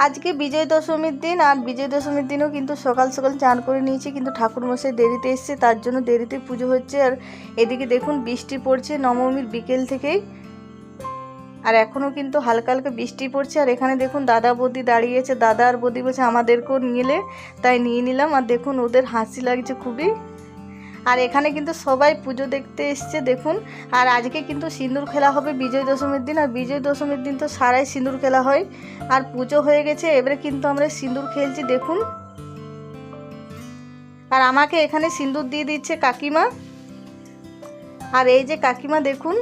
আজকে বিজয় দশমীর দিন, আর বিজয় দশমীর দিনও কিন্তু সকাল সকাল চান করে নিয়েছি, কিন্তু ঠাকুরমশাই দেরিতে এসছে, তার জন্য দেরিতে পুজো হচ্ছে। আর এদিকে দেখুন বৃষ্টি পড়ছে নবমীর বিকেল থেকেই, আর এখনও কিন্তু হালকা হালকা বৃষ্টি পড়ছে। আর এখানে দেখুন দাদা বৌদি দাঁড়িয়েছে, দাদা আর বৌদি বলছে আমাদেরকেও নিলে, তাই নিয়ে নিলাম। আর দেখুন ওদের হাসি লাগছে খুবই। আর এখানে কিন্তু সবাই পুজো দেখতে এসছে দেখুন। আর আজকে কিন্তু সিঁদুর খেলা হবে বিজয় দশমীর দিন, আর বিজয় দশমীর দিন তো সারাই সিঁদুর খেলা হয়। আর পুজো হয়ে গেছে, এবারে কিন্তু আমরা সিঁদুর খেলছি দেখুন। আর আমাকে এখানে সিঁদুর দিয়ে দিচ্ছে কাকিমা, আর এই যে কাকিমা দেখুন।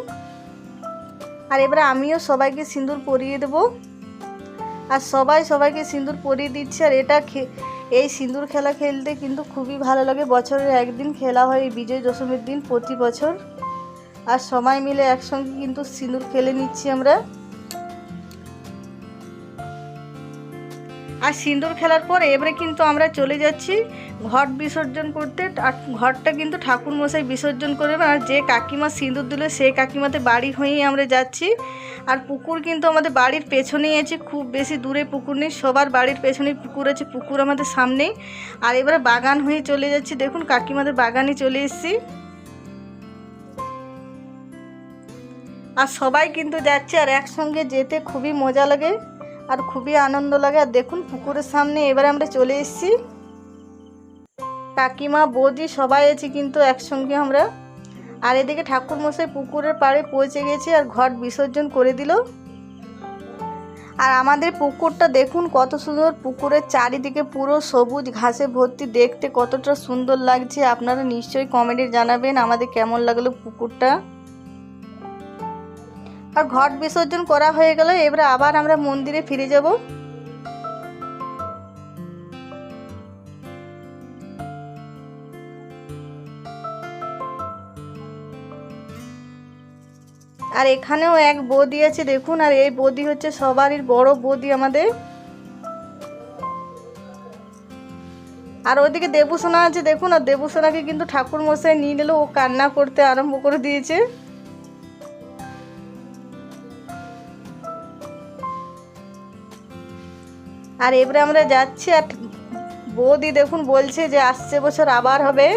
আর এবারে আমিও সবাইকে সিঁদুর পরিয়ে দেব, আর সবাই সবাইকে সিঁদুর পরিয়ে দিচ্ছে। আর এই সিঁদুর খেলা খেলতে কিন্তু খুবই ভালো লাগে। বছরের একদিন খেলা হয় এই বিজয় দশমীর দিন প্রতি বছর, আর সবাই মিলে একসঙ্গে কিন্তু সিঁদুর খেলে নিচ্ছি আমরা। আর সিঁদুর খেলার পর এবারে কিন্তু আমরা চলে যাচ্ছি ঘট বিসর্জন করতে। আর ঘরটা কিন্তু ঠাকুরমশাই বিসর্জন করবে, আর যে কাকিমা সিঁদুর দিল সেই কাকিমাতে বাড়ি হয়েই আমরা যাচ্ছি। আর পুকুর কিন্তু আমাদের বাড়ির পেছনেই আছে, খুব বেশি দূরে পুকুর নেই, সবার বাড়ির পেছনেই পুকুর আছে, পুকুর আমাদের সামনেই। আর এবারে বাগান হয়ে চলে যাচ্ছি দেখুন, কাকিমাদের বাগানে চলে এসেছি। আর সবাই কিন্তু যাচ্ছে, আর একসঙ্গে যেতে খুবই মজা লাগে আর খুবই আনন্দ লাগে। আর দেখুন পুকুরের সামনে এবারে আমরা চলে এসেছি, কাকিমা বৌদি সবাই আছে কিন্তু একসঙ্গে আমরা। আর এদিকে ঠাকুরমশাই পুকুরের পাড়ে পৌঁছে গেছে, আর ঘট বিসর্জন করে দিল। আর আমাদের পুকুরটা দেখুন কত সুন্দর, পুকুরের চারিদিকে পুরো সবুজ ঘাসে ভর্তি, দেখতে কতটা সুন্দর লাগছে। আপনারা নিশ্চয়ই কমেন্টে জানাবেন আমাদের কেমন লাগলো পুকুরটা। আর ঘট বিসর্জন করা হয়ে গেল, এবারে আবার আমরা মন্দিরে ফিরে যাব। আর এখানেও এক বৌদি আছে দেখুন, আর এই বৌদি হচ্ছে সবারই বড় বৌদি আমাদের। আর ওইদিকে দেবুসোনা আছে দেখুন, আর দেবুসোনাকে কিন্তু ঠাকুরমশাই নিয়ে নিল, ও কান্না করতে আরম্ভ করে দিয়েছে। আর এবারে আমরা যাচ্ছি, আর বৌদি দেখুন বলছে যে আসছে বছর আবার হবে,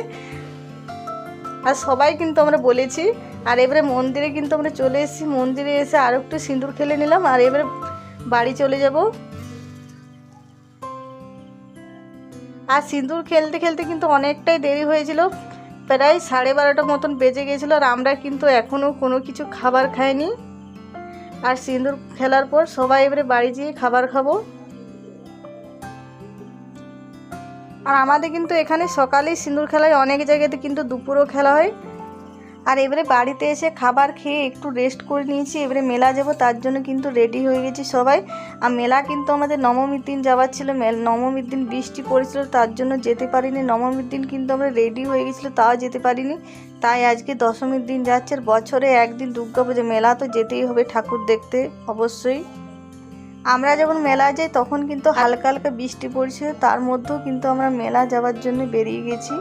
আর সবাই কিন্তু আমরা বলেছি। আর এবারে মন্দিরে কিন্তু আমরা চলে এসেছি, মন্দিরে এসে আরও একটু সিঁদুর খেলে নিলাম, আর এবারে বাড়ি চলে যাব। আর সিঁদুর খেলতে খেলতে কিন্তু অনেকটাই দেরি হয়েছিল, প্রায় 12:30 মতন বেজে গিয়েছিলো। আর আমরা কিন্তু এখনও কোনো কিছু খাবার খাইনি। আর সিঁদুর খেলার পর সবাই এবারে বাড়ি যেয়ে খাবার খাবো। আর আমাদের কিন্তু এখানে সকালেই সিঁদুর খেলা হয়, অনেক জায়গাতে কিন্তু দুপুরও খেলা হয়। আর এবারে বাড়িতে এসে খাবার খেয়ে একটু রেস্ট করে নিয়েছি, এবারে মেলা যাব, তার জন্য কিন্তু রেডি হয়ে গেছি সবাই। আর মেলা কিন্তু আমাদের নবমীর দিন যাওয়ার ছিল, নবমীর দিন বৃষ্টি পড়েছিল, তার জন্য যেতে পারিনি। নবমীর দিন কিন্তু আমরা রেডি হয়ে গেছিলো, তাও যেতে পারিনি। তাই আজকে দশমীর দিন যাচ্ছে। আর বছরে একদিন দুর্গাপুজো, মেলা তো যেতেই হবে ঠাকুর দেখতে অবশ্যই। আমরা যখন মেলা যাই তখন কিন্তু হালকা হালকা বৃষ্টি পড়ছিল, তার মধ্যেও কিন্তু আমরা মেলা যাওয়ার জন্য বেরিয়ে গেছি।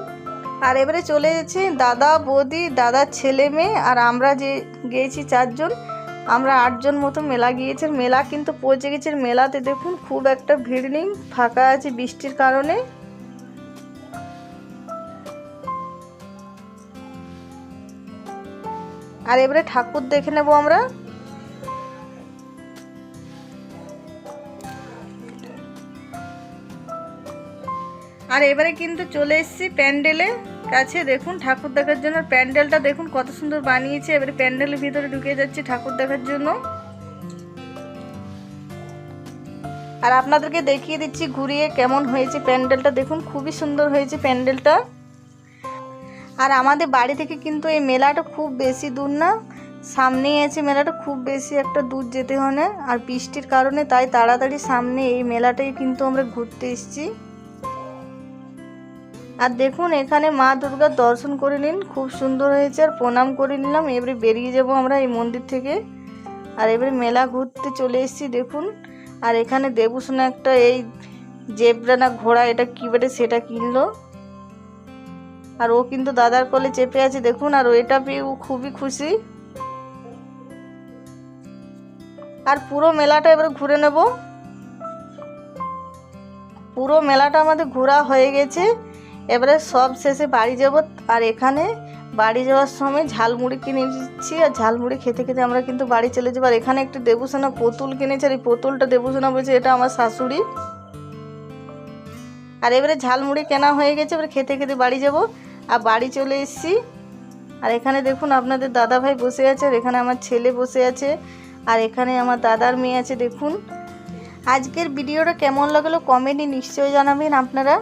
আর এবারে চলে যাচ্ছি দাদা বৌদি, দাদার ছেলে মেয়ে, আর আমরা যে গিয়েছি 4 জন, আমরা 8 জন মতো মেলা গিয়েছি। মেলা কিন্তু পৌঁছে গেছে, মেলাতে দেখুন খুব একটা ভিড় নেই, ফাঁকা আছে বৃষ্টির কারণে। আর এবারে ঠাকুর দেখে নেব আমরা। আর এবারে কিন্তু চলে এসেছি প্যান্ডেলের কাছে দেখুন ঠাকুর দেখার জন্য। প্যান্ডেলটা দেখুন কত সুন্দর বানিয়েছে, এবারে প্যান্ডেলের ভিতরে ঢুকে যাচ্ছি ঠাকুর দেখার জন্য। আর আপনাদেরকে দেখিয়ে দিচ্ছি ঘুরিয়ে কেমন হয়েছে প্যান্ডেলটা, দেখুন খুবই সুন্দর হয়েছে প্যান্ডেলটা। আর আমাদের বাড়ি থেকে কিন্তু এই মেলাটা খুব বেশি দূর না, সামনেই আছে মেলাটা, খুব বেশি একটা দূর যেতে হয় না। আর বৃষ্টির কারণে তাই তাড়াতাড়ি সামনে এই মেলাটাই কিন্তু আমরা ঘুরতে এসেছি। আর দেখুন এখানে মা দুর্গার দর্শন করে নিন, খুব সুন্দর হয়েছে, আর প্রণাম করে নিলাম। এবারে বেরিয়ে যাব আমরা এই মন্দির থেকে। আর এবারে মেলা ঘুরতে চলে এসেছি দেখুন। আর এখানে দেবুসোনা একটা এই জেব্রা না ঘোড়া, এটা কী বলে সেটা কিনলো, আর ও কিন্তু দাদার কোলে চেপে আছে দেখুন। আর এটা পেয়ে ও খুবই খুশি। আর পুরো মেলাটা এবারে ঘুরে নেব। পুরো মেলাটা আমাদের ঘোরা হয়ে গেছে। এবারে সব শেষে বাড়ি যাব। আর এখানে বাড়ি যাওয়ার সময় ঝালমুড়ি কিনে নিচ্ছি, আর ঝালমুড়ি খেতে খেতে আমরা কিন্তু বাড়ি চলে যাবো। আর এখানে একটি দেবুসোনা পুতুল কিনেছে, আর এই পুতুলটা দেবুসোনা বলছে এটা আমার শাশুড়ি। আর এবারে ঝালমুড়ি কেনা হয়ে গেছে, এবারে খেতে খেতে বাড়ি যাব। আর বাড়ি চলে এসেছি। আর এখানে দেখুন আপনাদের দাদা ভাই বসে আছে, আর এখানে আমার ছেলে বসে আছে, আর এখানে আমার দাদার মেয়ে আছে। দেখুন আজকের ভিডিওটা কেমন লাগলো কমেন্টে নিশ্চয়ই জানাবেন আপনারা।